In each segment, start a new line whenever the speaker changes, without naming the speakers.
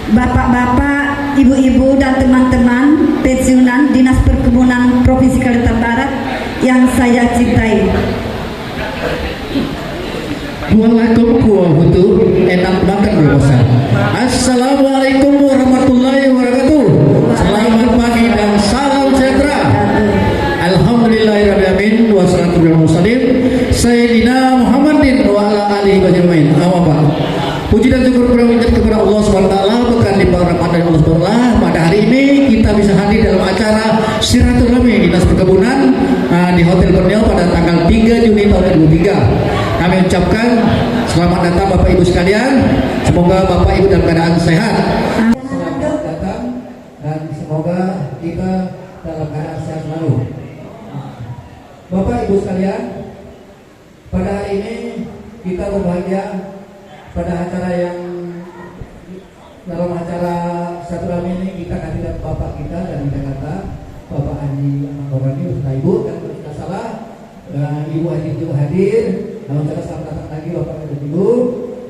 Bapak-bapak, ibu-ibu dan teman-teman pensiunan Dinas Perkebunan Provinsi Kalimantan Barat yang saya cintai.
Waalaikumsalam warahmatullahi enak makan berdosa. Assalamualaikum warahmatullahi wabarakatuh. Selamat pagi dan salam sejahtera. Alhamdulillahirrahmanirrahim. Wassalamualaikum warahmatullahi Sayyidina Muhammadin wa ala alihi wa jamain. Puji dan syukur kepada Allah Subhanahu wa taala berkat limpah rahmat dari Allah Subhanahu wa taala. Pada hari ini kita bisa hadir dalam acara Silaturahmi Dinas Perkebunan di Hotel Borneo pada tanggal 3 Juni tahun 2023. Kami ucapkan selamat datang Bapak Ibu sekalian. Semoga Bapak Ibu dalam keadaan sehat. Selamat datang dan semoga kita dalam keadaan sehat selalu. Bapak Ibu sekalian, pada hari ini kita berbahagia pada acara yang dalam acara silaturahmi ini kita kehadiran Bapak kita dari Jakarta, Bapak Haji Mangorani beserta Ibu, dan kalau tidak salah Ibu Haji juga hadir. Namun saya selamat datang lagi Bapak dan Ibu.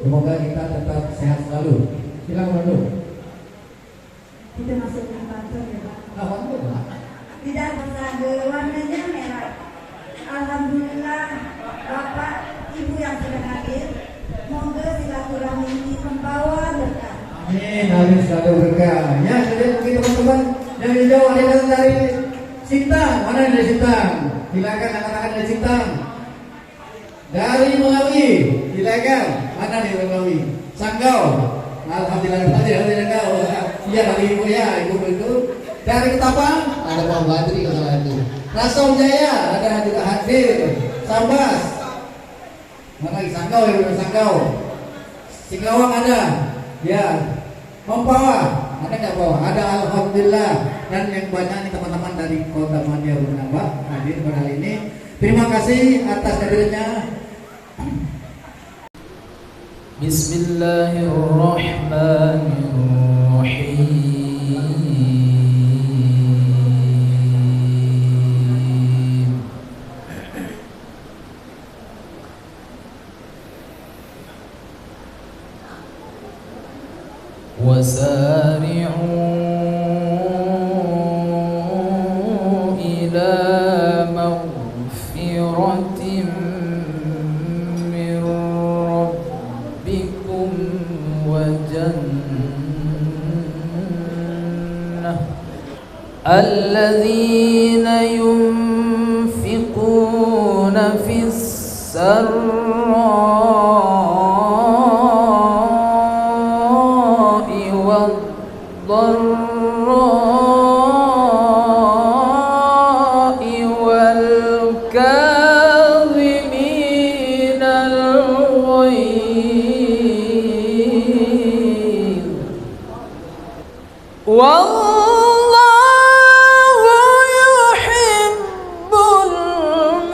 Semoga kita tetap sehat selalu. Silakan dulu.
Kita masuk ke kantor ya Pak.
Alhamdulillah.
Tidak bersade, warnanya merah. Alhamdulillah Bapak Ibu yang sudah hadir. Semoga silaturahmi ini membawa berkah.
Amin, amin, selalu berkah. Ya, jadi mungkin teman-teman yang jauh ada yang dari Sintang. Mana yang dari Sintang? Silakan anak-anak dari Sintang. Dari Melawi, silakan. Mana dari Melawi? Sanggau. Alhamdulillah, alhamdulillah. Iya dari Ibu ya, Ibu itu. Dari Ketapang ada Pak Badri kalau itu. Rasa Jaya ada juga hadir. Sambas. Mana lagi Sanggau ya, benar Sanggau. Singkawang ada. Ya. Mempawa ada nggak bawa? Ada, alhamdulillah. Dan yang banyak nih teman-teman dari Kota Madya menambah hadir pada hari ini. Terima kasih atas hadirnya.
Bismillahirrahmanirrahim. Wasari'u ila maghfiratin min rabbikum wa jannah alladzina yunfiquna fis sarra والضراء والكاظمين الغيظ والله يحب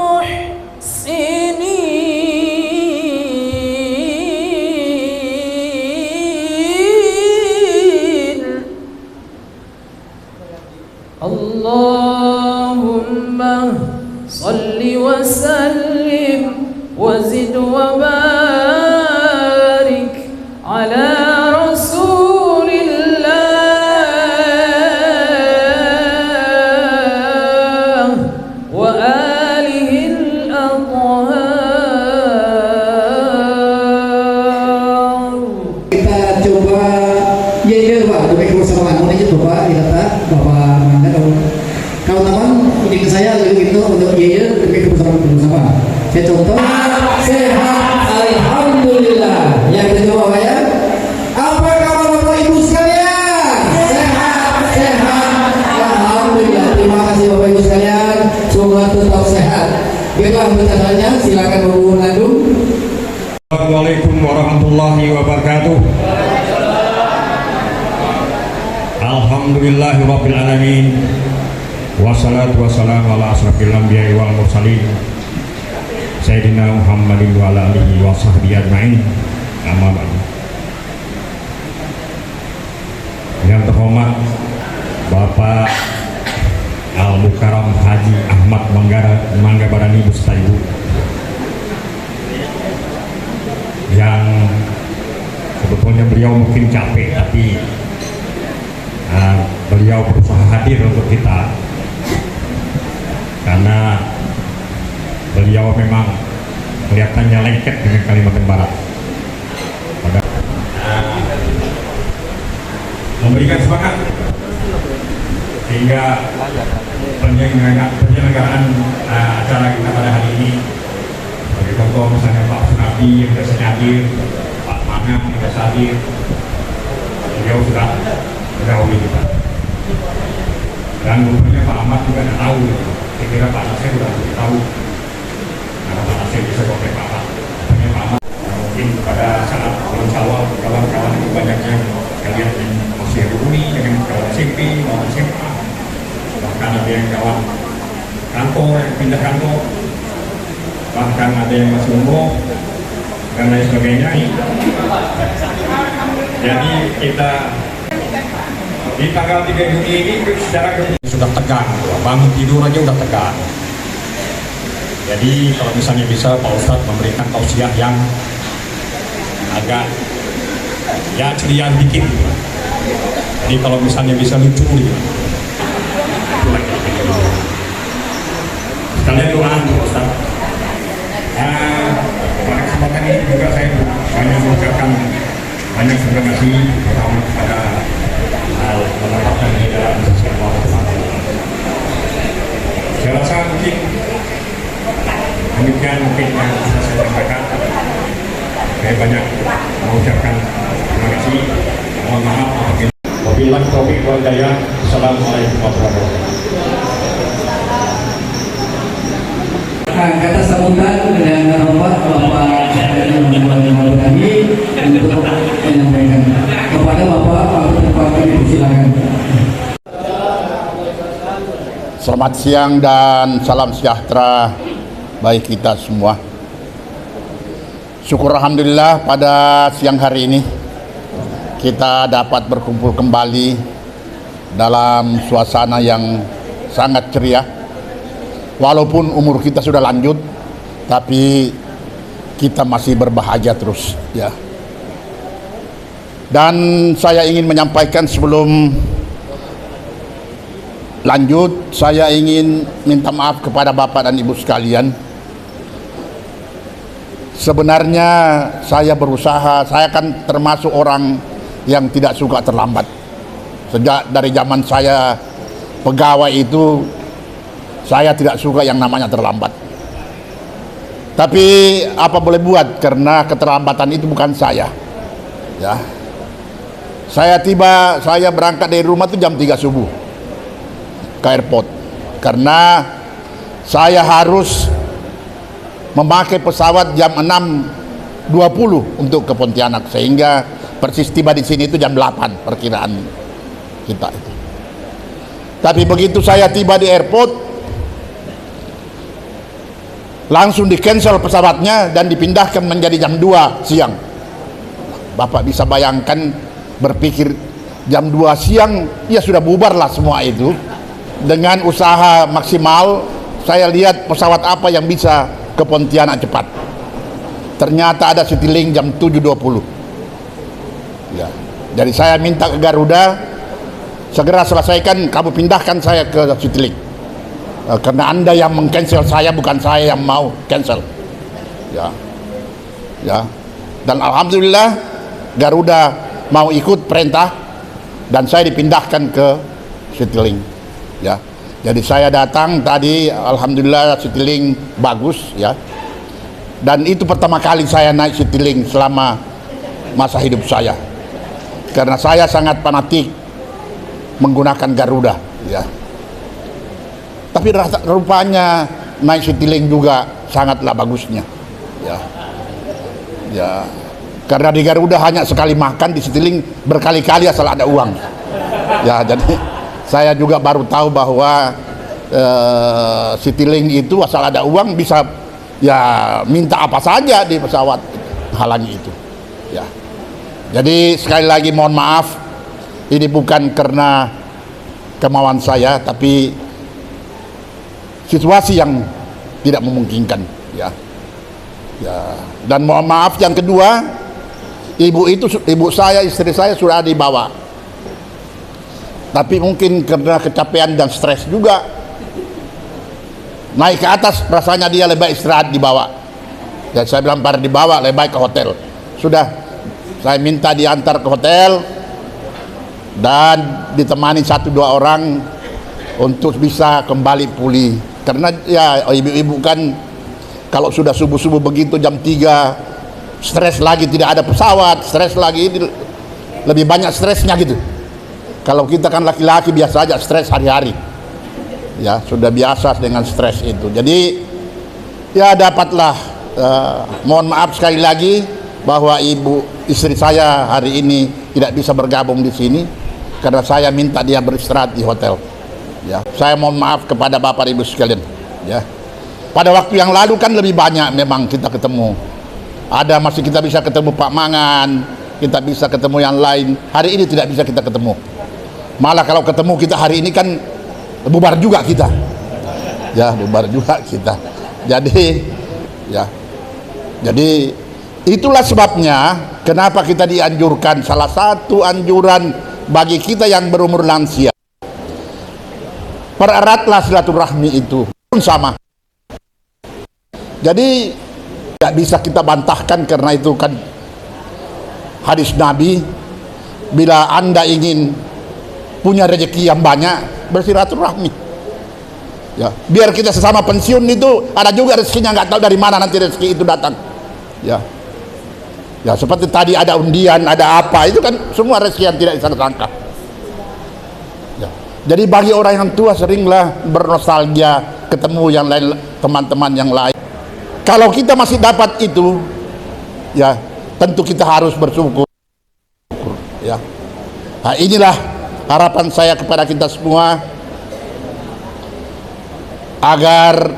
المحسنين. Allahumma salli wa sallim wa zid wa barik ala rasulillah wa alihi al-athhar.
Kita coba yel Pak, coba kebersamaan ini coba dikata Bapak Mangga kalau teman ini ke saya gitu untuk yel demi kebersamaan bersama. Saya contoh sehat alhamdulillah. Yang kedua Pak ya. Apa kabar Bapak Ibu sekalian? Sehat alhamdulillah. Terima kasih Bapak Ibu sekalian. Semoga tetap sehat. Baiklah bercandanya silakan Bu Nadum.
Assalamualaikum warahmatullahi wabarakatuh. Alhamdulillahirabbil alamin. Wassalatu wassalamu ala asrofil anbiya'i wal mursalin Sayyidina Muhammadin wa ala alihi wa sahbihi ajma'in. Amma ba'du. Yang terhormat Bapak Al-Mukarram Haji Ahmad Manggabarani beserta Ibu, yang sebetulnya beliau mungkin capek, tapi beliau berusaha hadir untuk kita karena beliau memang kelihatannya lengket dengan Kalimantan Barat. Memberikan semangat sehingga penyelenggaraan acara kita pada hari ini, sebagai contoh misalnya Pak Sunardi yang biasa hadir, Pak Mangam yang biasa hadir, beliau sudah mendahului kita. Dan rupanya Pak Ahmad juga tidak tahu. Saya kira Pak Nasir sudah tahu, karena Pak Nasir bisa pakai Pak Ahmad. Makanya Pak Ahmad mungkin pada saat bulan Syawal kawan-kawan itu banyak yang kalian yang masih alumni dengan kawan SMP, kawan SMA, bahkan ada yang kawan kantor yang pindah kantor, bahkan ada yang masih umroh dan lain sebagainya. Jadi kita di tanggal 3 Juni ini secara sudah tegang, bangun tidur aja udah tegang. Jadi kalau misalnya bisa Pak Ustadz memberikan tausiah yang agak ya ceria dikit. Jadi kalau misalnya bisa lucu gitu. Sekalian doa untuk Ustadz. Pada kesempatan ini juga saya banyak mengucapkan banyak terima kasih pertama kepada menempatkan di dalam sosial media. Saya rasa mungkin demikian mungkin yang bisa saya sampaikan. Saya banyak mengucapkan terima kasih. Mohon maaf apabila wabillahi taufiq wal hidayah. Assalamualaikum warahmatullahi wabarakatuh.
Kata sambutan dengan Bapak Manggabarani untuk menyampaikan kepada Bapak silakan.
Selamat siang dan salam sejahtera bagi kita semua. Syukur alhamdulillah pada siang hari ini kita dapat berkumpul kembali dalam suasana yang sangat ceria. Walaupun umur kita sudah lanjut, tapi kita masih berbahagia terus, ya. Dan saya ingin menyampaikan sebelum lanjut, saya ingin minta maaf kepada Bapak dan Ibu sekalian. Sebenarnya saya berusaha, saya kan termasuk orang yang tidak suka terlambat. Sejak dari zaman saya pegawai itu, saya tidak suka yang namanya terlambat. Tapi apa boleh buat, karena keterlambatan itu bukan saya. Ya. Saya berangkat dari rumah itu jam 3 subuh ke airport. Karena saya harus memakai pesawat jam 6.20 untuk ke Pontianak, sehingga persis tiba di sini itu jam 8 perkiraan kita itu. Tapi begitu saya tiba di airport, langsung di-cancel pesawatnya dan dipindahkan menjadi jam 2 siang. Bapak bisa bayangkan, berpikir jam 2 siang, ya sudah bubarlah semua itu. Dengan usaha maksimal, saya lihat pesawat apa yang bisa ke Pontianak cepat. Ternyata ada Citylink jam 7.20. Ya. Jadi saya minta ke Garuda, segera selesaikan, kamu pindahkan saya ke Citylink. Karena Anda yang meng-cancel saya, bukan saya yang mau cancel. Ya. Ya. Dan alhamdulillah Garuda mau ikut perintah dan saya dipindahkan ke Citylink. Ya. Jadi saya datang tadi, alhamdulillah Citylink bagus, ya. Dan itu pertama kali saya naik Citylink selama masa hidup saya. Karena saya sangat fanatik menggunakan Garuda, ya. Tapi rupanya naik Citylink juga sangatlah bagusnya, ya. Ya, karena di Garuda hanya sekali makan, di Citylink berkali-kali asal ada uang. Ya, jadi saya juga baru tahu bahwa Citylink itu asal ada uang bisa ya minta apa saja di pesawat, halangi itu. Ya. Jadi sekali lagi mohon maaf, ini bukan karena kemauan saya, tapi situasi yang tidak memungkinkan. Ya. Ya. Dan mohon maaf yang kedua, ibu saya, istri saya sudah dibawa. Tapi mungkin karena kecapean dan stres juga, naik ke atas rasanya dia lebih baik istirahat di bawah. Ya saya bilang pada dibawa lebih baik ke hotel. Sudah saya minta diantar ke hotel dan ditemani 1-2 orang untuk bisa kembali pulih. Karena ya ibu-ibu kan kalau sudah subuh-subuh begitu jam 3 stres lagi, tidak ada pesawat, stres lagi, lebih banyak stresnya gitu. Kalau kita kan laki-laki biasa aja stres hari-hari. Ya sudah biasa dengan stres itu. Jadi ya dapatlah mohon maaf sekali lagi bahwa istri saya hari ini tidak bisa bergabung di sini karena saya minta dia beristirahat di hotel. Ya, saya mohon maaf kepada Bapak Ibu sekalian. Ya, pada waktu yang lalu kan lebih banyak memang kita ketemu. Masih kita bisa ketemu Pak Mangan, kita bisa ketemu yang lain. Hari ini tidak bisa kita ketemu. Malah kalau ketemu kita hari ini kan bubar juga kita. Ya, bubar juga kita. Jadi ya. Jadi itulah sebabnya kenapa kita dianjurkan, salah satu anjuran bagi kita yang berumur lansia, pereratlah silaturahmi itu pun sama. Jadi tidak bisa kita bantahkan karena itu kan hadis Nabi, bila Anda ingin punya rezeki yang banyak, bersilaturahmi. Ya, biar kita sesama pensiun itu ada juga rezekinya, nggak tahu dari mana nanti rezeki itu datang. Ya, ya seperti tadi ada undian, ada apa, itu kan semua rezeki yang tidak bisa disangka. Ya, jadi bagi orang yang tua seringlah bernostalgia ketemu yang lain, teman-teman yang lain. Kalau kita masih dapat itu, ya tentu kita harus bersyukur. Ya, nah inilah harapan saya kepada kita semua agar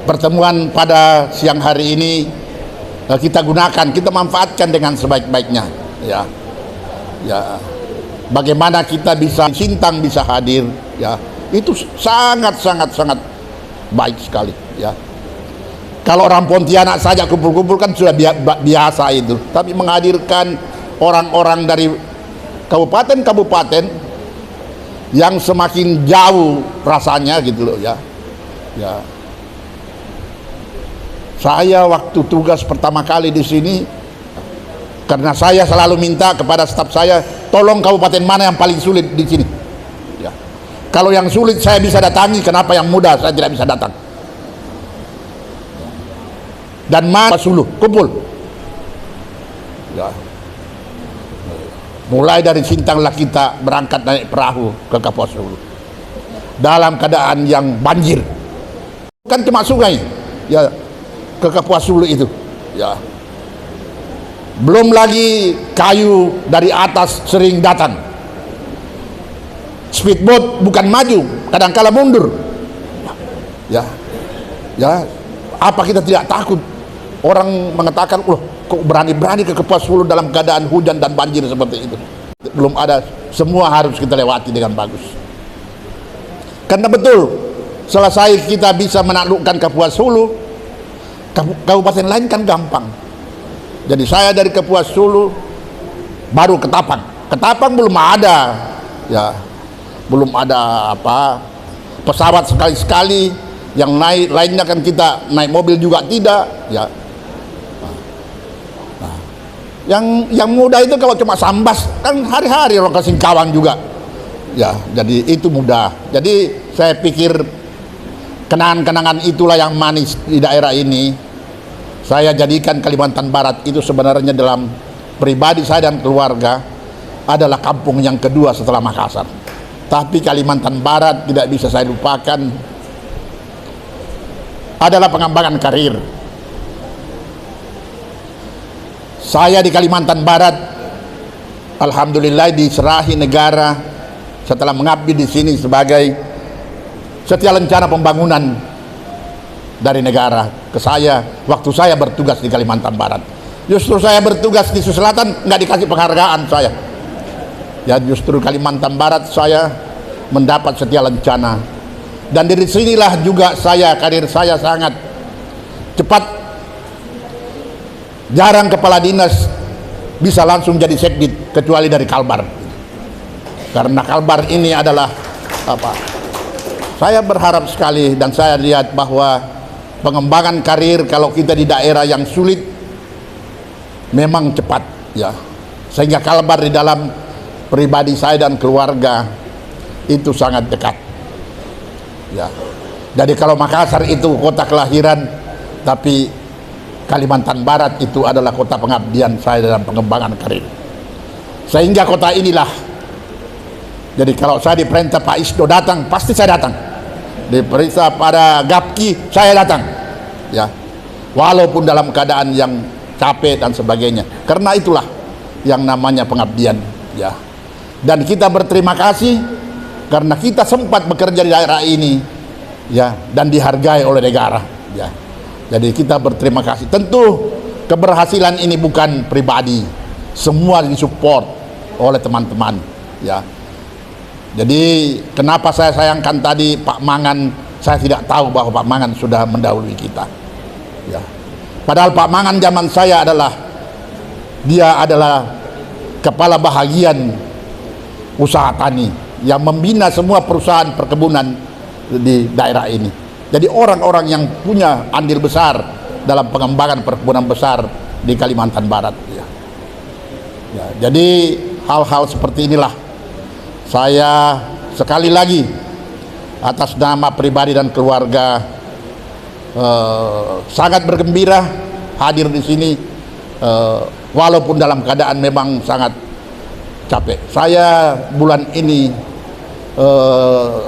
pertemuan pada siang hari ini kita gunakan, kita manfaatkan dengan sebaik-baiknya. Ya, ya, bagaimana kita bisa Sintang bisa hadir, ya itu sangat baik sekali. Ya, kalau orang Pontianak saja kumpul-kumpul kan sudah biasa itu, tapi menghadirkan orang-orang dari kabupaten-kabupaten yang semakin jauh rasanya gitu loh. Ya, ya. Saya waktu tugas pertama kali di sini, karena saya selalu minta kepada staf saya, tolong kabupaten mana yang paling sulit di sini. Ya. Kalau yang sulit saya bisa datangi, kenapa yang mudah saya tidak bisa datang? Dan mana Sulu kumpul. Ya. Mulai dari Sintanglah kita berangkat naik perahu ke Kapuas Hulu dalam keadaan yang banjir, kan cuma sungai ya ke Kapuas Hulu itu. Ya, belum lagi kayu dari atas sering datang, speedboat bukan maju, kadang-kala mundur. Ya, ya, apa kita tidak takut? Orang mengatakan, loh kok berani-berani ke Kapuas Hulu dalam keadaan hujan dan banjir seperti itu. Belum ada, semua harus kita lewati dengan bagus. Karena betul, selesai kita bisa menaklukkan Kapuas Hulu, kabupaten lain kan gampang. Jadi saya dari Kapuas Hulu baru Ketapang. Ketapang belum ada, ya belum ada apa pesawat sekali-sekali, yang naik lainnya kan kita naik mobil juga tidak, ya. Yang mudah itu kalau cuma Sambas kan hari-hari orang ke Singkawang juga. Ya, jadi itu mudah. Jadi saya pikir kenangan-kenangan itulah yang manis di daerah ini. Saya jadikan Kalimantan Barat itu sebenarnya dalam pribadi saya dan keluarga adalah kampung yang kedua setelah Makassar. Tapi Kalimantan Barat tidak bisa saya lupakan adalah pengembangan karir. Saya di Kalimantan Barat alhamdulillah diserahi negara setelah mengabdi di sini sebagai setia lencana pembangunan dari negara ke saya waktu saya bertugas di Kalimantan Barat. Justru saya bertugas di Sulawesi Selatan nggak dikasih penghargaan saya. Ya justru Kalimantan Barat saya mendapat setia lencana. Dan dari sinilah juga karir saya sangat cepat. Jarang kepala dinas bisa langsung jadi sekdit kecuali dari Kalbar. Karena Kalbar ini adalah saya berharap sekali dan saya lihat bahwa pengembangan karir kalau kita di daerah yang sulit memang cepat ya. Sehingga Kalbar di dalam pribadi saya dan keluarga itu sangat dekat. Ya. Jadi kalau Makassar itu kota kelahiran, tapi Kalimantan Barat itu adalah kota pengabdian saya dalam pengembangan karir. Sehingga kota inilah, jadi kalau saya diperintah Pak Isdo datang, pasti saya datang. Diperintah pada Gapki, saya datang. Ya, walaupun dalam keadaan yang capek dan sebagainya. Karena itulah yang namanya pengabdian. Ya, dan kita berterima kasih karena kita sempat bekerja di daerah ini, ya, dan dihargai oleh negara. Ya, jadi kita berterima kasih. Tentu keberhasilan ini bukan pribadi, semua disupport oleh teman-teman. Ya. Jadi kenapa saya sayangkan tadi Pak Mangan, saya tidak tahu bahwa Pak Mangan sudah mendahului kita. Ya. Padahal Pak Mangan zaman saya dia adalah kepala bahagian usaha tani yang membina semua perusahaan perkebunan di daerah ini. Jadi orang-orang yang punya andil besar dalam pengembangan perkebunan besar di Kalimantan Barat. Ya. Ya, jadi hal-hal seperti inilah saya sekali lagi atas nama pribadi dan keluarga sangat bergembira hadir di sini walaupun dalam keadaan memang sangat capek. Saya bulan ini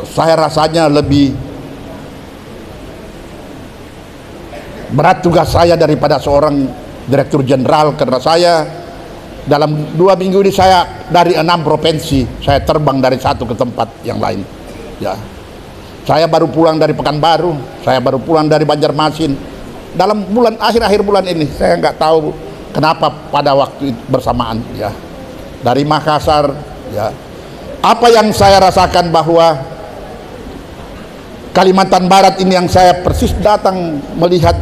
saya rasanya lebih berat tugas saya daripada seorang direktur jenderal karena saya dalam 2 minggu ini saya dari 6 provinsi saya terbang dari satu ke tempat yang lain. Ya, saya baru pulang dari Pekanbaru, saya baru pulang dari Banjarmasin. Dalam akhir bulan ini saya nggak tahu kenapa pada waktu itu bersamaan. Ya, dari Makassar. Ya, apa yang saya rasakan bahwa Kalimantan Barat ini yang saya persis datang melihat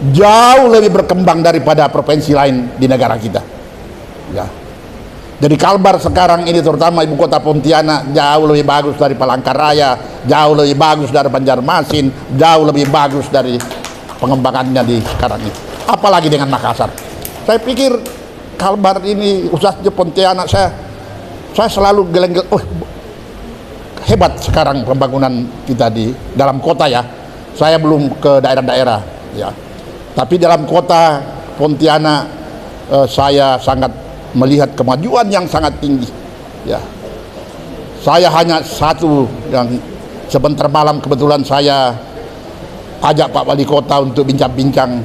jauh lebih berkembang daripada provinsi lain di negara kita. Ya. Jadi Kalbar sekarang ini terutama ibu kota Pontianak jauh lebih bagus dari Palangkaraya, jauh lebih bagus dari Banjarmasin, jauh lebih bagus dari pengembangannya di sekarang ini. Apalagi dengan Makassar. Saya pikir Kalbar ini khususnya Pontianak saya selalu geleng-geleng. Oh, hebat sekarang pembangunan kita di dalam kota ya. Saya belum ke daerah-daerah ya. Tapi dalam kota Pontianak saya sangat melihat kemajuan yang sangat tinggi. Ya, saya hanya satu yang sebentar malam kebetulan saya ajak Pak Wali Kota untuk bincang-bincang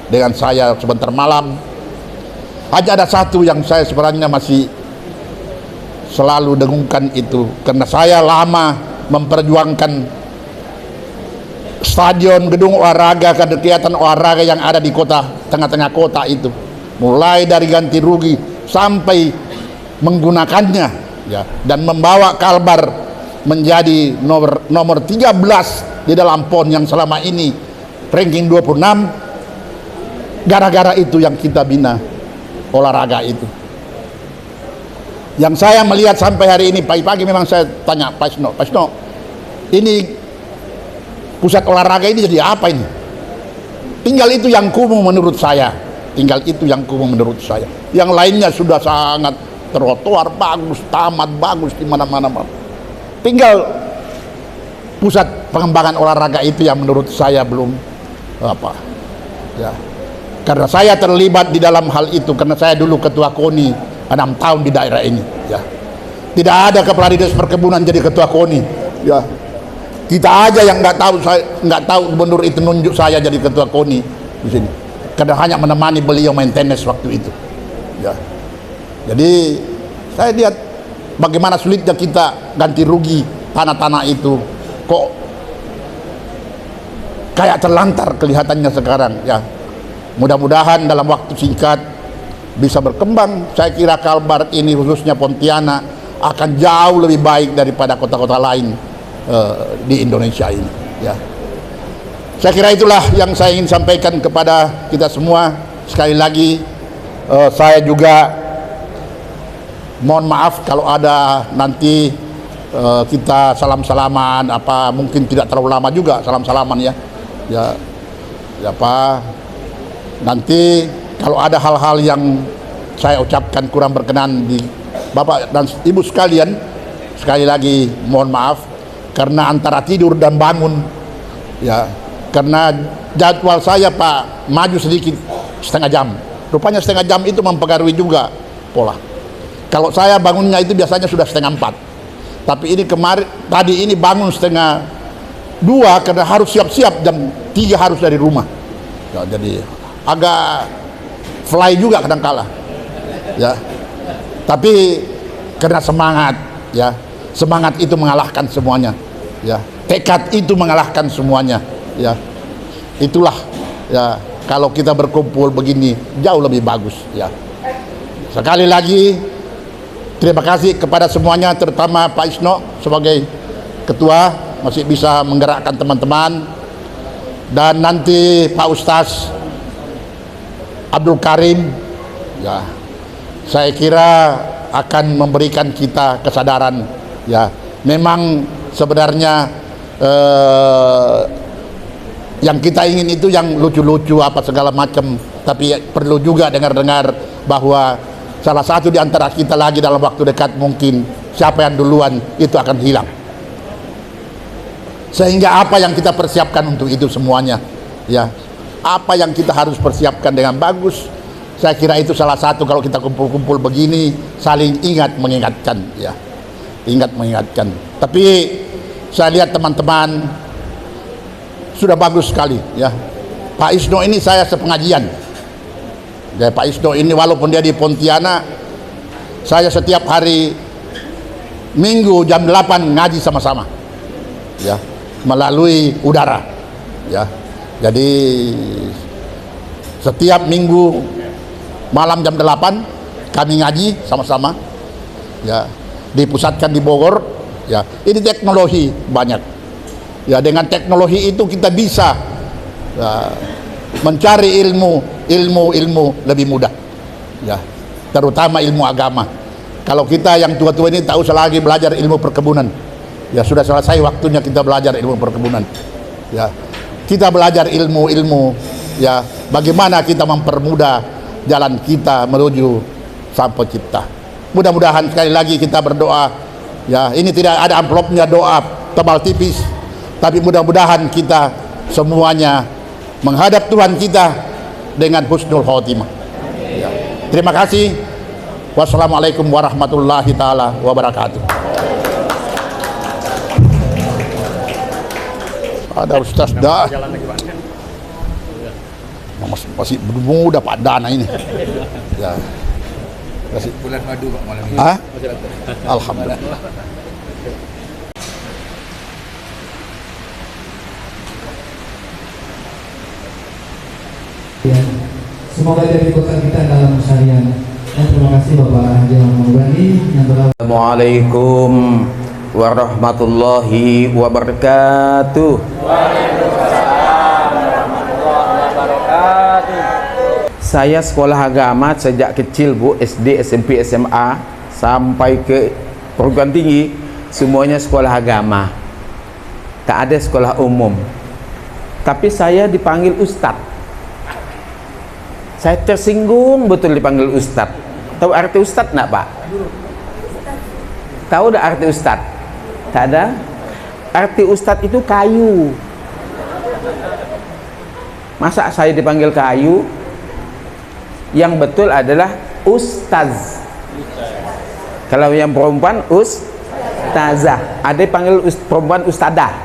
dengan saya sebentar malam. Hanya ada satu yang saya sebenarnya masih selalu dengungkan itu karena saya lama memperjuangkan stadion, gedung olahraga, kegiatan olahraga yang ada di kota tengah-tengah kota itu, mulai dari ganti rugi sampai menggunakannya ya, dan membawa Kalbar menjadi nomor 13 di dalam PON yang selama ini ranking 26 gara-gara itu yang kita bina olahraga itu. Yang saya melihat sampai hari ini pagi-pagi memang saya tanya Pak Isno, ini pusat olahraga ini jadi apa ini? Tinggal itu yang kumuh menurut saya. Yang lainnya sudah sangat trotoar bagus, taman bagus di mana-mana. Tinggal pusat pengembangan olahraga itu yang menurut saya belum ya. Karena saya terlibat di dalam hal itu karena saya dulu ketua KONI 6 tahun di daerah ini ya. Tidak ada kepala dinas perkebunan jadi ketua KONI ya. Kita aja yang nggak tahu gubernur itu nunjuk saya jadi ketua KONI di sini. Karena hanya menemani beliau main tenis waktu itu. Ya. Jadi saya lihat bagaimana sulitnya kita ganti rugi tanah-tanah itu, kok kayak terlantar kelihatannya sekarang ya. Mudah-mudahan dalam waktu singkat bisa berkembang. Saya kira Kalbar ini khususnya Pontianak akan jauh lebih baik daripada kota-kota lain di Indonesia ini ya. Saya kira itulah yang saya ingin sampaikan kepada kita semua. Sekali lagi saya juga mohon maaf kalau ada nanti kita salam-salaman apa, mungkin tidak terlalu lama juga salam-salaman ya. Ya apa, nanti kalau ada hal-hal yang saya ucapkan kurang berkenan di Bapak dan Ibu sekalian, sekali lagi mohon maaf karena antara tidur dan bangun ya, karena jadwal saya Pak maju sedikit setengah jam, rupanya setengah jam itu mempengaruhi juga pola. Kalau saya bangunnya itu biasanya sudah 3:30, tapi ini kemarin tadi ini bangun 1:30 karena harus siap-siap jam 3 harus dari rumah ya, jadi agak fly juga kadang-kala ya, tapi karena semangat ya, semangat itu mengalahkan semuanya ya, tekad itu mengalahkan semuanya ya. Itulah ya, kalau kita berkumpul begini jauh lebih bagus ya. Sekali lagi terima kasih kepada semuanya, terutama Pak Isno sebagai ketua masih bisa menggerakkan teman-teman, dan nanti Pak Ustaz Abdul Karim ya, saya kira akan memberikan kita kesadaran ya. Memang sebenarnya yang kita ingin itu yang lucu-lucu apa segala macam, tapi perlu juga dengar-dengar bahwa salah satu di antara kita lagi dalam waktu dekat mungkin siapa yang duluan itu akan hilang, sehingga apa yang kita persiapkan untuk itu semuanya ya, apa yang kita harus persiapkan dengan bagus. Saya kira itu salah satu, kalau kita kumpul-kumpul begini saling ingat mengingatkan ya, ingat mengingatkan. Tapi saya lihat teman-teman sudah bagus sekali ya. Pak Isno ini saya sepengajian ya, Pak Isno ini walaupun dia di Pontianak, saya setiap hari Minggu jam 8 ngaji sama-sama ya, melalui udara ya. Jadi setiap Minggu malam jam 8 kami ngaji sama-sama ya, dipusatkan di Bogor ya. Ini teknologi banyak ya, dengan teknologi itu kita bisa ya, mencari ilmu lebih mudah ya, terutama ilmu agama. Kalau kita yang tua-tua ini tak usah lagi belajar ilmu perkebunan ya, sudah selesai waktunya kita belajar ilmu perkebunan ya. Kita belajar ilmu ya, bagaimana kita mempermudah jalan kita menuju Sang Pencipta. Mudah-mudahan sekali lagi kita berdoa ya, ini tidak ada amplopnya, doa tebal tipis, tapi mudah-mudahan kita semuanya menghadap Tuhan kita dengan husnul khotimah ya. Terima kasih. Wassalamualaikum warahmatullahi taala wabarakatuh. Ada Ustaz dah masih muda Pak Dana ini ya. Masih bulan madu Pak malam ini. Alhamdulillah.
Ya, semoga jadi bekal kita dalam seharian. Dan terima kasih Bapak Haji Muhammad yang berlaku.
Assalamualaikum warahmatullahi wabarakatuh. Saya sekolah agama sejak kecil Bu, SD, SMP, SMA sampai ke perguruan tinggi semuanya sekolah agama. Tak ada sekolah umum. Tapi saya dipanggil Ustadz. Saya tersinggung betul dipanggil Ustadz. Tahu arti Ustadz enggak Pak? Tahu enggak arti Ustadz? Tak ada. Arti Ustadz itu kayu. Masa saya dipanggil kayu? Yang betul adalah Ustaz. Kalau yang perempuan Ustazah. Ada panggil perempuan Ustadah.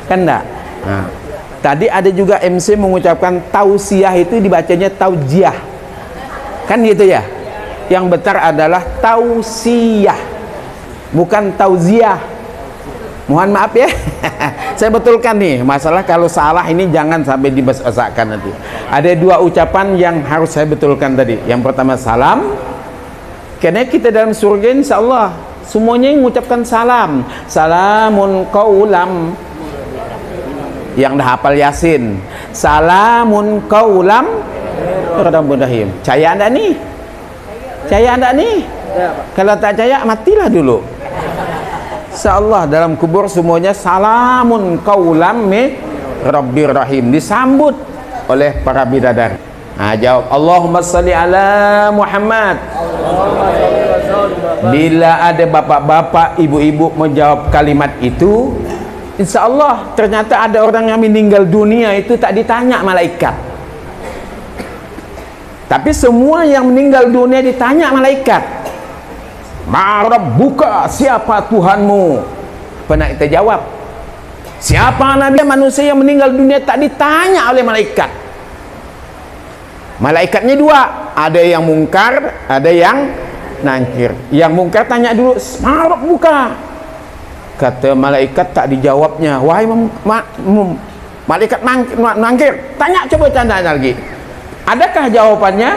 Kan enggak? Nah, tadi ada juga MC mengucapkan tausiah itu dibacanya taujiah. Kan gitu ya? Yang benar adalah tausiah. bukan tauziah. Mohon maaf ya. Saya betulkan nih, masalah kalau salah ini jangan sampai dibesarkan nanti. Ada dua ucapan yang harus saya betulkan tadi. Yang pertama salam, karena kita dalam surga insya Allah semuanya yang mengucapkan salam. Salamun qaulam, yang dah hafal Yasin. Salamun qaulam Rahim. Caya anda nih? Caya anda nih? Kalau tak caya matilah dulu. Insyaallah dalam kubur semuanya salamun qaulam min Rabbir Rahim, disambut oleh para bidadari. Nah, jawab Allahumma shalli ala Muhammad. Bila ada bapak-bapak, ibu-ibu menjawab kalimat itu, insyaallah ternyata ada orang yang meninggal dunia itu tak ditanya malaikat. Tapi semua yang meninggal dunia ditanya malaikat. Ma rabbuka, siapa Tuhanmu? Pernah kita jawab. Siapa nabi manusia yang meninggal dunia tak ditanya oleh malaikat. Malaikatnya dua, ada yang mungkar, ada yang nangkir. Yang mungkar tanya dulu, ma rabbuka. Kata malaikat tak dijawabnya. Wahai malaikat nangkir, tanya, coba tanya lagi. Adakah jawabannya?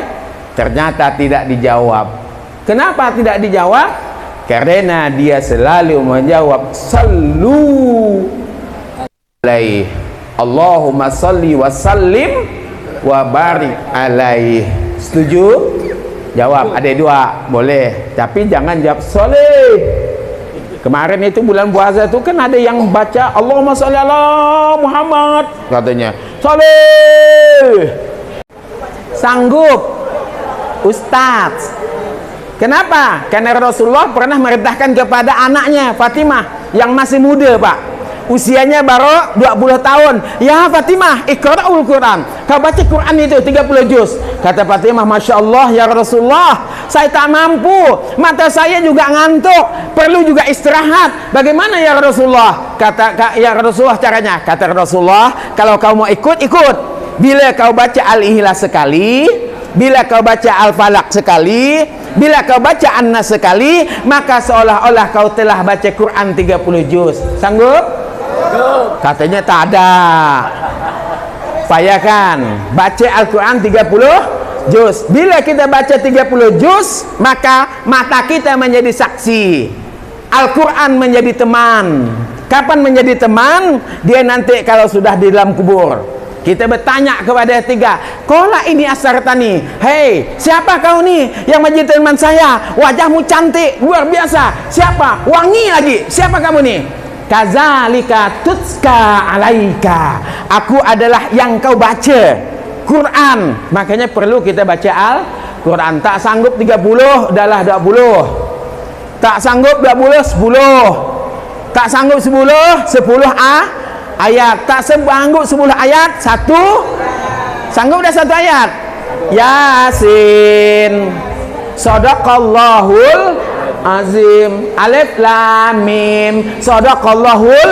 Ternyata tidak dijawab. Kenapa tidak dijawab? Karena dia selalu menjawab sallu alaihi. Allahumma salli wa sallim wa barik alaihi. Setuju? Jawab. Ada dua, boleh. Tapi jangan jawab soleh. Kemarin itu bulan puasa itu kan ada yang baca Allahumma sholli ala Muhammad, katanya soleh. Sanggup Ustaz. Kenapa? Karena Rasulullah pernah merintahkan kepada anaknya Fatimah yang masih muda, Pak. Usianya baru 20 tahun. Ya Fatimah, iqra'ul Quran. Kau baca Quran itu 30 juz. Kata Fatimah, Masya Allah ya Rasulullah, saya tak mampu. Mata saya juga ngantuk. Perlu juga istirahat. Bagaimana ya Rasulullah? Kata ya Rasulullah caranya. Kata Rasulullah, kalau kau mau ikut, ikut. Bila kau baca Al-Ikhlas sekali, bila kau baca Al-Falaq sekali, bila kau baca An-Nas sekali, maka seolah-olah kau telah baca Quran 30 juz. Sanggup? Katanya tak ada. Payakan baca Al-Quran 30 juz. Bila kita baca 30 juz, maka mata kita menjadi saksi, Al-Quran menjadi teman. Kapan menjadi teman? Dia nanti kalau sudah di dalam kubur, kita bertanya kepada tiga, kola ini asartani, hei siapa kau nih yang menjadi teman saya? Wajahmu cantik luar biasa. Siapa? Wangi lagi. Siapa kamu nih? Kazalika tutska alaika, aku adalah yang kau baca Quran. Makanya perlu kita baca Al-Quran. Tak sanggup 30, adalah 20. Tak sanggup 20, 10. Tak sanggup 10, 10 ayat. Tak sanggup 10 ayat, 1. Sanggup dah 1 ayat. Yasin. Shadaqallahul azim. Alif lam mim. Shadaqallahul.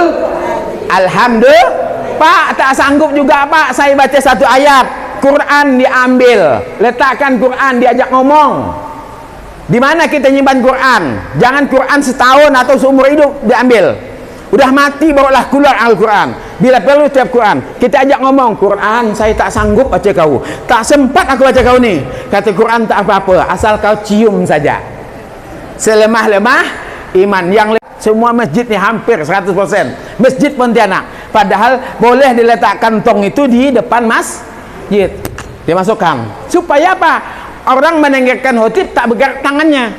Alhamdulillah. Pak, tak sanggup juga Pak, saya baca 1 ayat. Quran diambil, letakkan Quran, diajak ngomong. Di mana kita nyimpan Quran? Jangan Quran setahun atau seumur hidup diambil. Udah mati barulah keluar Al-Quran. Bila perlu tiap Quran kita ajak ngomong, Quran saya tak sanggup baca kau, tak sempat aku baca kau ni. Kata Quran tak apa-apa, asal kau cium saja. Selemah-lemah iman. Yang semua masjid ni hampir 100% masjid Pontianak, padahal boleh diletakkan tong itu di depan masjid, dimasukkan. Supaya apa? Orang mendengarkan khotib tak bergerak tangannya.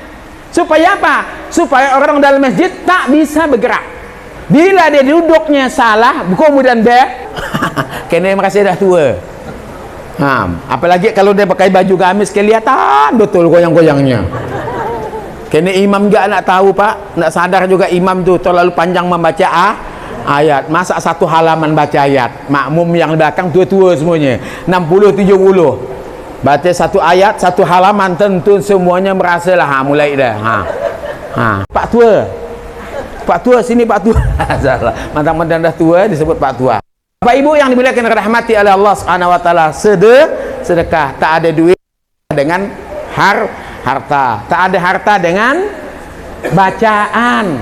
Supaya apa? Supaya orang dalam masjid tak bisa bergerak. Bila dia duduknya salah, kemudian dia kena merasa dah tua. Apalagi kalau dia pakai baju gamis, kelihatan betul goyang-goyangnya. Kena imam juga nak tahu Pak, nak sadar juga imam tu terlalu panjang membaca ayat. Masa 1 halaman baca ayat, makmum yang belakang tua-tua semuanya, 60-70. Baca 1 ayat 1 halaman, tentu semuanya merasalah mulai dah. Pak tua sini, Pak tua. Salah. Mantang-mantang dah tua disebut Pak tua. Bapak Ibu yang dimuliakan rahmati oleh Allah Subhanahu wa taala, sedekah. Tak ada duit dengan harta. Tak ada harta dengan bacaan.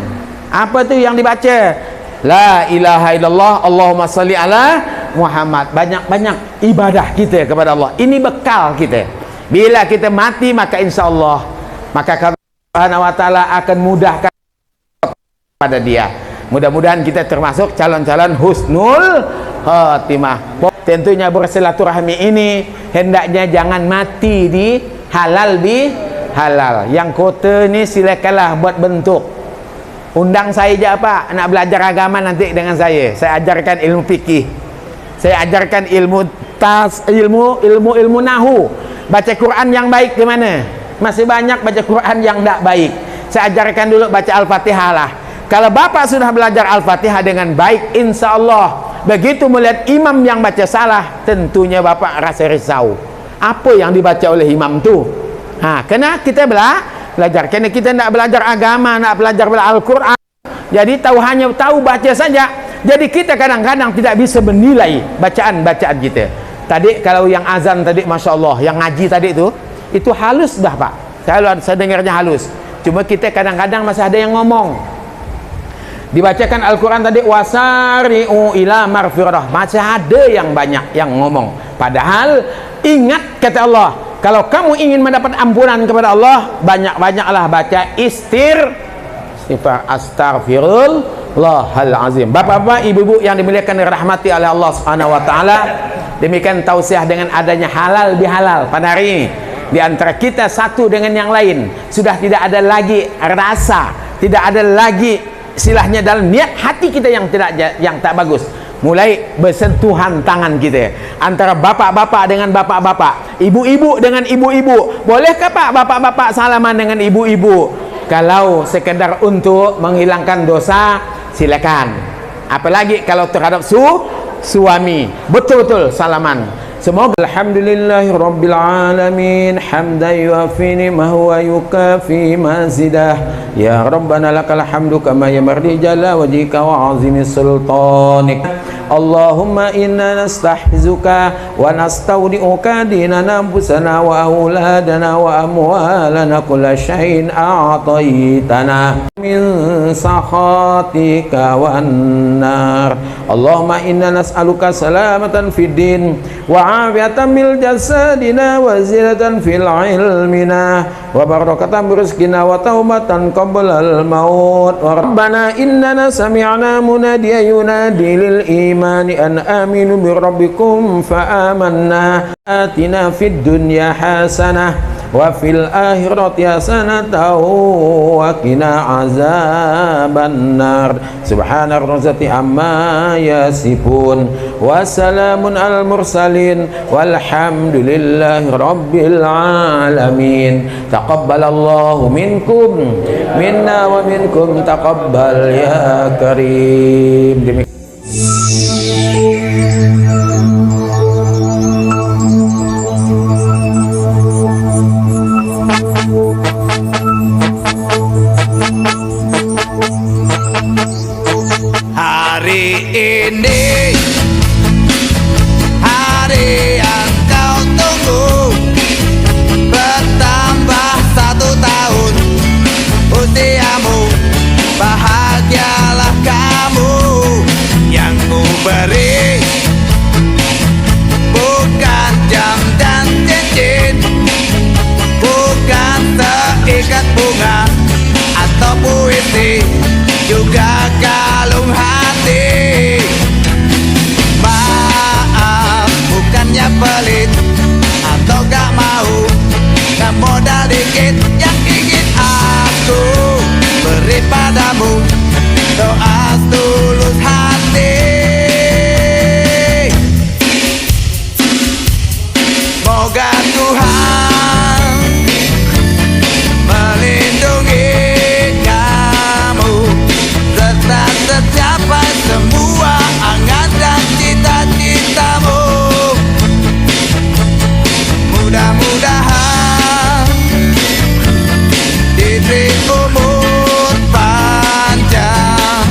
Apa tu yang dibaca? La ilaha illallah, Allahumma salli ala Muhammad. Banyak-banyak ibadah kita kepada Allah. Ini bekal kita. Bila kita mati, maka insya Allah, maka Allah Subhanahu wa ta'ala akan mudahkan pada dia. Mudah-mudahan kita termasuk calon-calon husnul khatimah. Tentunya bersilaturahmi ini hendaknya jangan mati di halal bi halal. Yang kota ni silakanlah buat bentuk. Undang saya je apa? Nak belajar agama nanti dengan saya. Saya ajarkan ilmu fikih. Saya ajarkan ilmu nahu. Baca Quran yang baik di mana? Masih banyak baca Quran yang tak baik. Saya ajarkan dulu baca Al-Fatihah lah. Kalau bapak sudah belajar Al-Fatihah dengan baik, insya Allah begitu melihat imam yang baca salah, tentunya bapak rasa risau. Apa yang dibaca oleh imam tu? Kena kita belajar. Kena kita nak belajar agama, nak belajar Al-Quran. Jadi hanya tahu baca saja. Jadi kita kadang-kadang tidak bisa menilai bacaan-bacaan kita. Tadi kalau yang azan tadi, Masya Allah, yang ngaji tadi itu halus dah Pak. Saya dengarnya halus. Cuma kita kadang-kadang masih ada yang ngomong. Dibacakan Al-Quran tadi, wasari'u ila marfirah, masih ada yang banyak yang ngomong. Padahal ingat kata Allah, kalau kamu ingin mendapat ampunan kepada Allah, banyak-banyaklah baca istighfar, astaghfirullahal azim. Bapak-bapak, ibu-ibu yang dimuliakan dan dirahmati oleh Allah Subhanahu wa taala, demikian tausiah dengan adanya halal bihalal pada hari ini. Di antara kita satu dengan yang lain sudah tidak ada lagi rasa, tidak ada lagi istilahnya dalam niat hati kita yang tak bagus. Mulai bersentuhan tangan kita antara bapak-bapak dengan bapak-bapak, ibu-ibu dengan ibu-ibu. Bolehkah Pak bapak-bapak salaman dengan ibu-ibu? Kalau sekedar untuk menghilangkan dosa, silakan. Apalagi kalau terhadap suami, betul-betul salaman. Semoga alhamdulillahi rabbil alamin hamdan yuafi ni'mahu wa yukafi mazidah. Ya Rabbana lakal hamdu kama yamardi jalla wajhika wa azimi sultanik. Allahumma inna nastahfizuka wa nastaudi'uka dinana anfusana wa auladana wa amwalana kulla syai'in a'taitana min sakhatika wan nar. Allahumma inna nas'aluka salamatan fid din wa afiatan mil jasadina wa zilatan fil ilmina wa barakatan rizqina wa taubatan qablal maut. Wa rabbana innana sami'na munadiyan yunadi lil imani an aminu bi rabbikum fa amanna. Atina fid dunya hasanah wa fil akhirati hasanatan wa qina azaban nar. Subhana rabbika amma yasifun wa salamun al mursalin walhamdulillahi rabbil alamin. Taqabbalallahu minkum minna wa minkum taqabbal ya karim.
Hari ini hari yang kau tunggu, bertambah 1 tahun usiamu. Bahagialah kamu, yang ku beri bukan jam dan cincin, bukan seikat bunga atau puisi, juga kalung hati. Maaf, bukannya pelit atau gak mau, gak modal dikit yang ingin aku beri padamu, doa tulus hati. Moga Tuhan melindungi kamu serta tercapai semua angan dan cita-citamu. Mudah-mudahan diberi umur panjang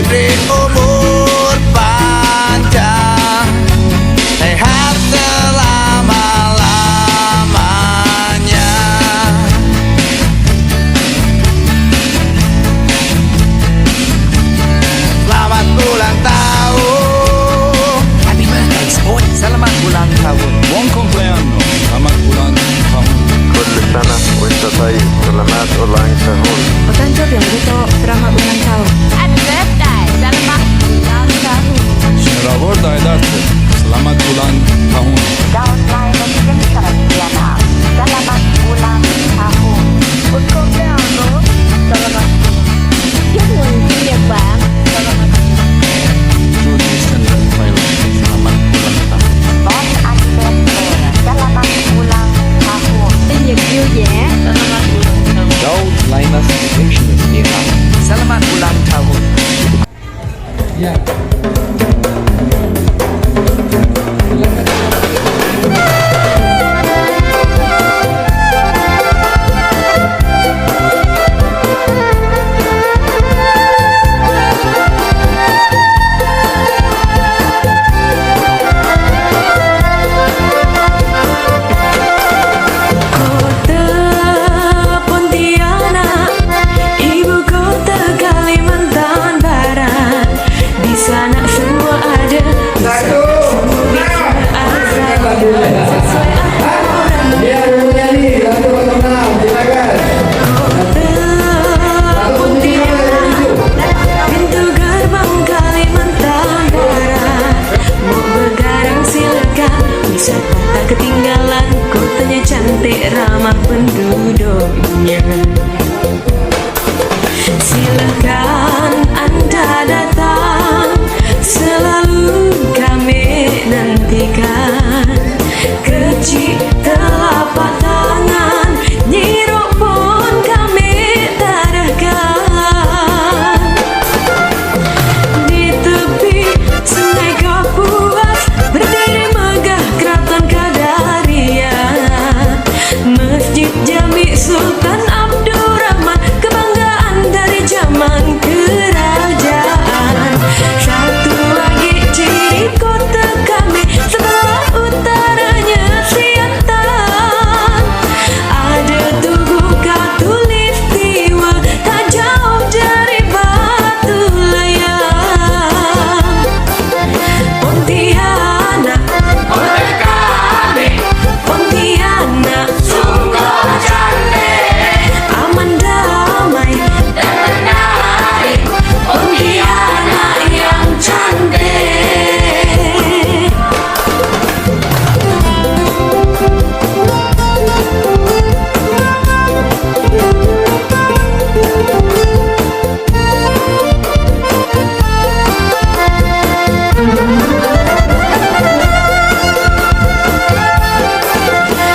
diberi umur panjang, sehat selama-lamanya. Selamat ulang tahun. Happy birthday, sport. Selamat ulang tahun.
Buon compleanno, selamat ulang tahun.
كل سنة وانت طيب. سلامات ulang tahun.
Otanto Bianguto, selamat ulang tahun. Happy birthday, selamat ulang tahun.
Signora Vorda ed Arte, selamat ulang tahun.
Daun lain dan Saratiana, selamat ulang tahun. Untuk Biango, selamat. Chúc mừng sinh nhật bạn, selamat.
Judy Sender Thailand, selamat ulang tahun.
Bon anniversaire, selamat ulang tahun. Sinh nhật vui vẻ, selamat ulang tahun.
Daud Laimas Insurance Iran.
Selamat ulang tahun.
Ya.
Kota Pontianak, ibu kota Kalimantan Barat. Di sana semua ada, di sana semua bisa ada sesuai aturan. Kota Pontianak, pintu gerbang Kalimantan Barat. Mau begadang silakan, wisata tak ketinggalan. Kotanya cantik, ramah penduduknya. Silakan Anda datang, selalu kami nantikan. Kecil telapak tangan, nyirok pun kami tadahkan. Di tepi Sungai Kapuas berdiri megah Keraton Kadaria. Masjid Jami Sultan Abdurrahman, kebanggaan dari zaman kerajaan. Satu lagi ciri kota kami, sebelah utaranya Siantan. Ada Tugu Katulistiwa, tak jauh dari Batu Layang. Pontianak, kota kami. Pontianak, sungguh cantik, aman damai dan menarik. Pontianak yang cantik.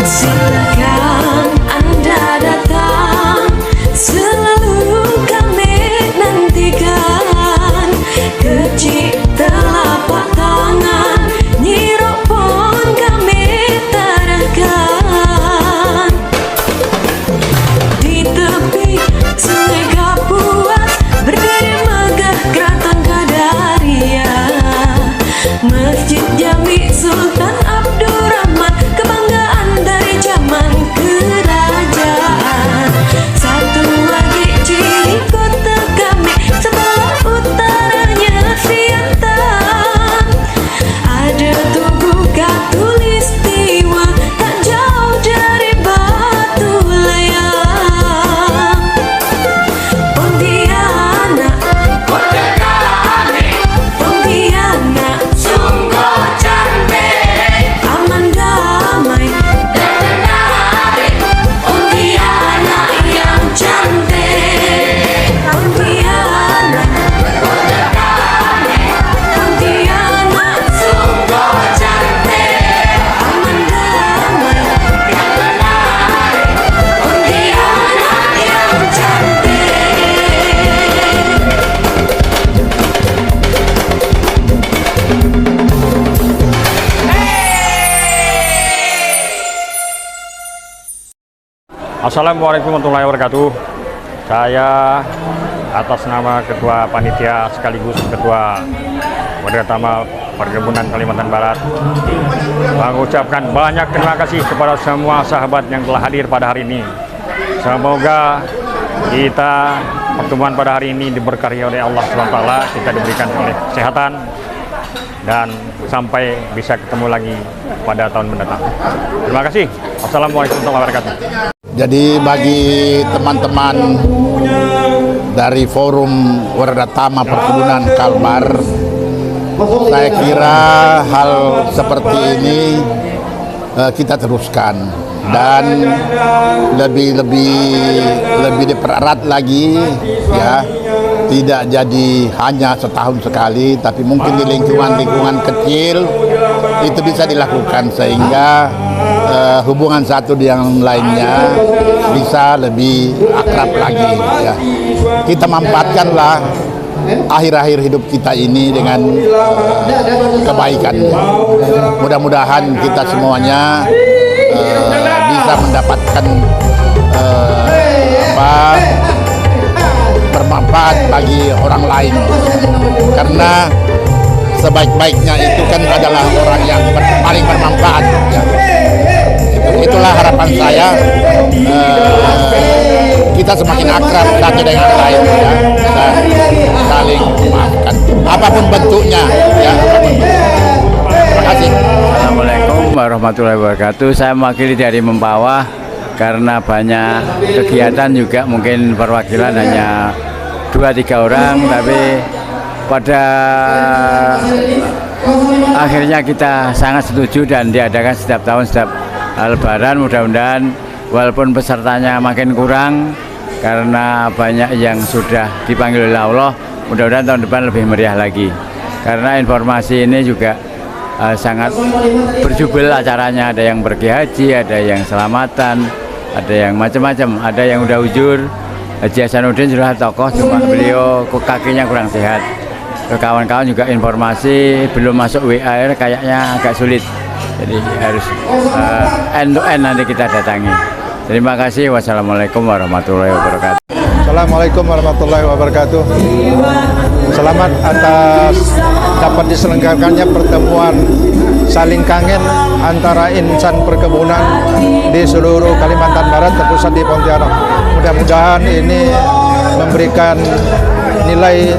Silakan Anda datang, selalu kami nantikan. Kecil telapak tangan, nyirok pun kami tadahkan. Di tepi Sungai Kapuas berdiri megah Keraton Kadaria. Masjid Jami Sultan Abdurrahman, kebanggaan dari zaman kerajaan. Satu lagi ciri kota kami, sebelah utaranya Siantan. Ada Tugu Katulistiwa, tak jauh dari Batu Layang. Pontianak, kota kami. Pontianak, sungguh cantik, aman damai dan menarik. Pontianak yang cantik. Pontianak, kota kami. Pontianak, sungguh cantik, aman damai dan menarik. Pontianak yang cantik.
Assalamualaikum warahmatullahi wabarakatuh. Saya atas nama Ketua Panitia sekaligus Ketua Wadah Tama Perkebunan Kalimantan Barat mengucapkan banyak terima kasih kepada semua sahabat yang telah hadir pada hari ini. Semoga kita pertemuan pada hari ini diberkahi oleh Allah SWT, kita diberikan oleh kesehatan dan sampai bisa ketemu lagi pada tahun mendatang. Terima kasih. Wassalamualaikum warahmatullahi wabarakatuh.
Jadi bagi teman-teman dari Forum Waradhatama Perkebunan Kalbar, saya kira hal seperti ini kita teruskan dan lebih dipererat lagi, ya, tidak jadi hanya setahun sekali, tapi mungkin di lingkungan kecil itu bisa dilakukan sehingga hubungan satu dengan lainnya bisa lebih akrab lagi, ya. Kita manfaatkanlah akhir-akhir hidup kita ini dengan kebaikan. Mudah-mudahan kita semuanya bisa mendapatkan bermanfaat bagi orang lain, karena sebaik-baiknya itu kan adalah orang yang paling bermanfaat, ya. Itulah harapan saya, kita semakin akrab satu dengan lain, ya, dan saling memaafkan apapun bentuknya, ya. Terima kasih.
Assalamualaikum warahmatullahi wabarakatuh. Saya mewakili dari Mempawah karena banyak kegiatan juga, mungkin perwakilan hanya 2-3 orang, tapi pada akhirnya kita sangat setuju dan diadakan setiap tahun, setiap Lebaran. Mudah-mudahan walaupun pesertanya makin kurang karena banyak yang sudah dipanggil oleh Allah, mudah-mudahan tahun depan lebih meriah lagi, karena informasi ini juga sangat berjubel acaranya. Ada yang pergi haji, ada yang selamatan, ada yang macam-macam, ada yang udah ujur. Haji Hasanuddin sudah tokoh, cuma beliau kakinya kurang sehat. Kawan-kawan juga informasi belum masuk WA, kayaknya agak sulit, jadi harus end to end nanti kita datangi. Terima kasih. Wassalamualaikum warahmatullahi wabarakatuh.
Assalamualaikum warahmatullahi wabarakatuh. Selamat atas dapat diselenggarakannya pertemuan saling kangen antara insan perkebunan di seluruh Kalimantan Barat terpusat di Pontianak. Mudah-mudahan ini memberikan nilai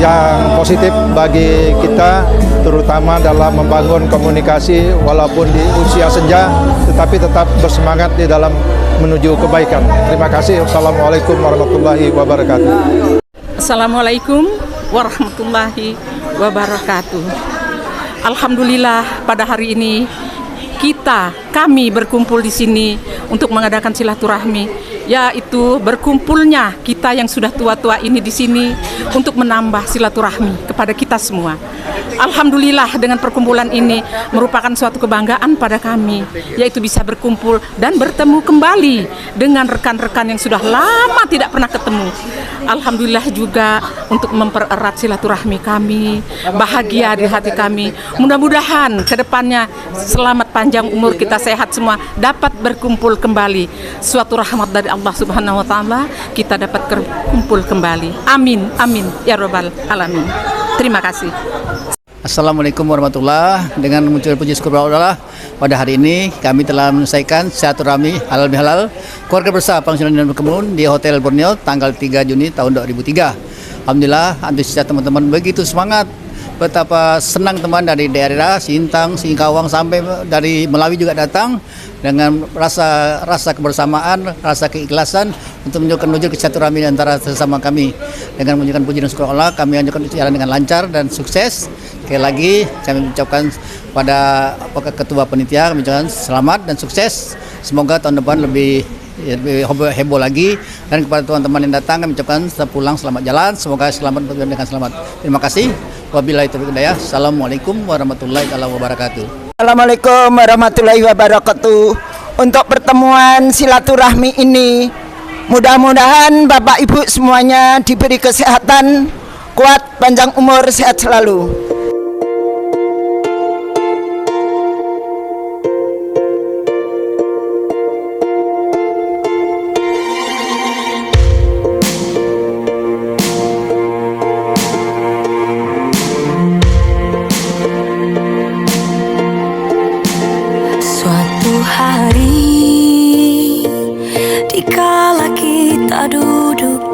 yang positif bagi kita, terutama dalam membangun komunikasi walaupun di usia senja, tetapi tetap bersemangat di dalam menuju kebaikan. Terima kasih. Wassalamualaikum warahmatullahi wabarakatuh.
Assalamualaikum warahmatullahi wabarakatuh. Alhamdulillah pada hari ini kami berkumpul di sini untuk mengadakan silaturahmi, yaitu berkumpulnya kita yang sudah tua-tua ini di sini untuk menambah silaturahmi kepada kita semua. Alhamdulillah dengan perkumpulan ini merupakan suatu kebanggaan pada kami, yaitu bisa berkumpul dan bertemu kembali dengan rekan-rekan yang sudah lama tidak pernah ketemu. Alhamdulillah juga untuk mempererat silaturahmi kami, bahagia di hati kami. Mudah-mudahan ke depannya selamat panjang umur, kita sehat semua, dapat berkumpul kembali. Suatu rahmat dari Allah Subhanahu wa taala, kita dapat berkumpul kembali. Amin amin ya rabbal alamin. Terima kasih.
Assalamualaikum warahmatullahi wabarakatuh. Dengan muncul puji syukur Allah, pada hari ini kami telah menyelesaikan silaturahmi halal bihalal keluarga besar Pensiunan dan Berkebun di Hotel Borneo tanggal 3 Juni tahun 2003. Alhamdulillah antusias teman-teman begitu semangat. Betapa senang teman dari daerah Sintang, Singkawang sampai dari Melawi juga datang dengan rasa kebersamaan, rasa keikhlasan untuk menunjukkan silaturahmi antara sesama kami. Dengan menunjukkan puji dan syukur Allah, kami lanjutkan jalan dengan lancar dan sukses. Sekali lagi kami mengucapkan pada Ketua Panitia, kami ucapkan selamat dan sukses. Semoga tahun depan lebih heboh lagi, dan kepada teman-teman yang datang kami ucapkan pulang selamat jalan, semoga selamat dengan selamat. Terima kasih. Wabillahi taufiq wal hidayah. Assalamualaikum warahmatullahi wabarakatuh.
Assalamualaikum warahmatullahi wabarakatuh. Untuk pertemuan silaturahmi ini, mudah-mudahan Bapak Ibu semuanya diberi kesehatan, kuat, panjang umur, sehat selalu.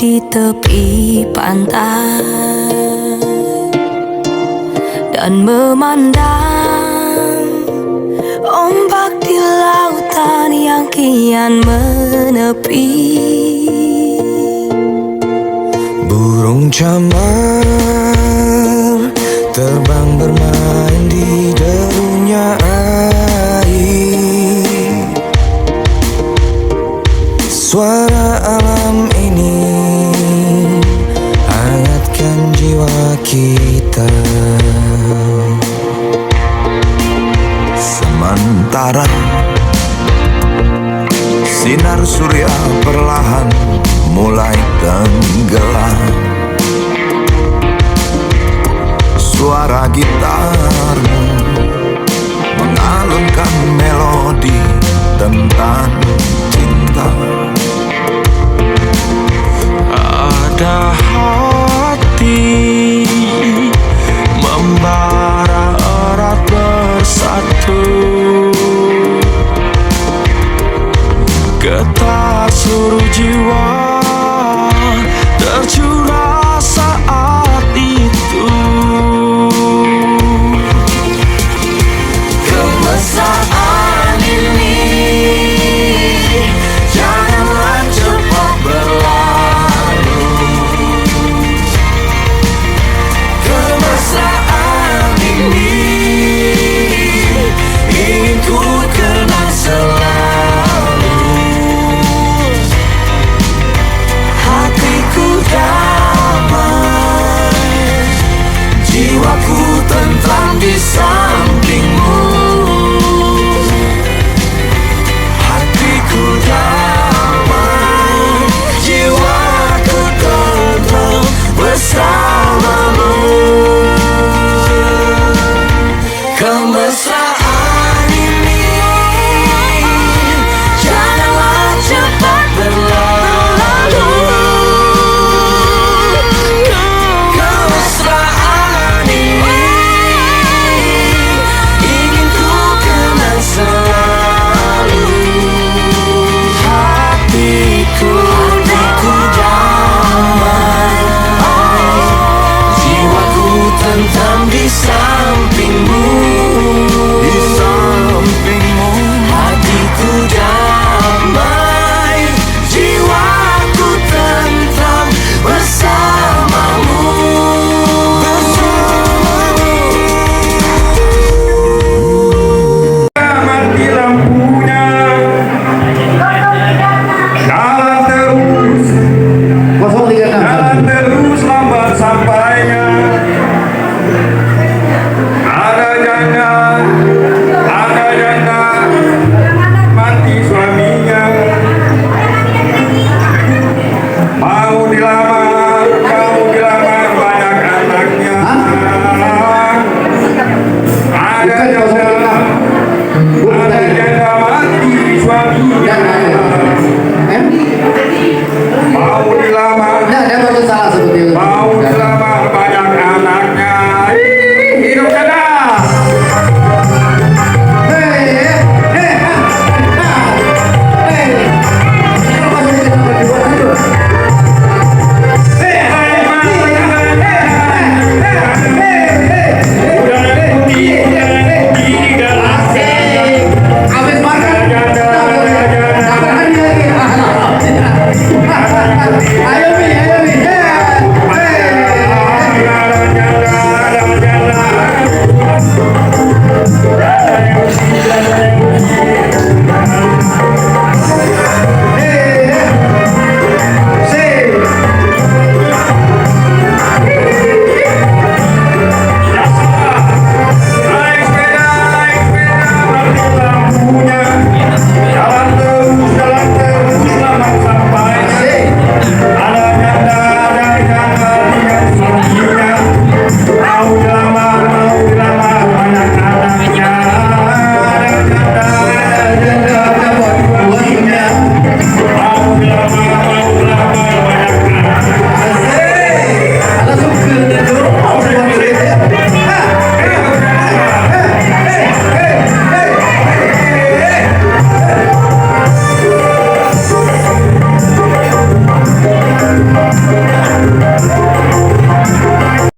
di tepi pantai dan memandang ombak di lautan yang kian menepi.
Burung camar terbang bermain di derunya air. Suara alam ini hangatkan jiwa kita. Sementara sinar surya perlahan mulai tenggelam, suara gitarmu mengalunkan melodi tentang cinta. Ada hati membara erat bersatu, getar seluruh jiwa tercurah saat itu. Kemesraan ini janganlah cepat berlalu. Kemesraan ini ingin ku kenang selalu. Hatiku damai, jiwaku tentram di sampingmu. Hatiku damai, jiwaku tentram bersamamu. Kemesraan ini janganlah cepat berlalu. Kemesraan ini ingin ku kenang selalu. Hatiku damai, jiwaku tentram di sana.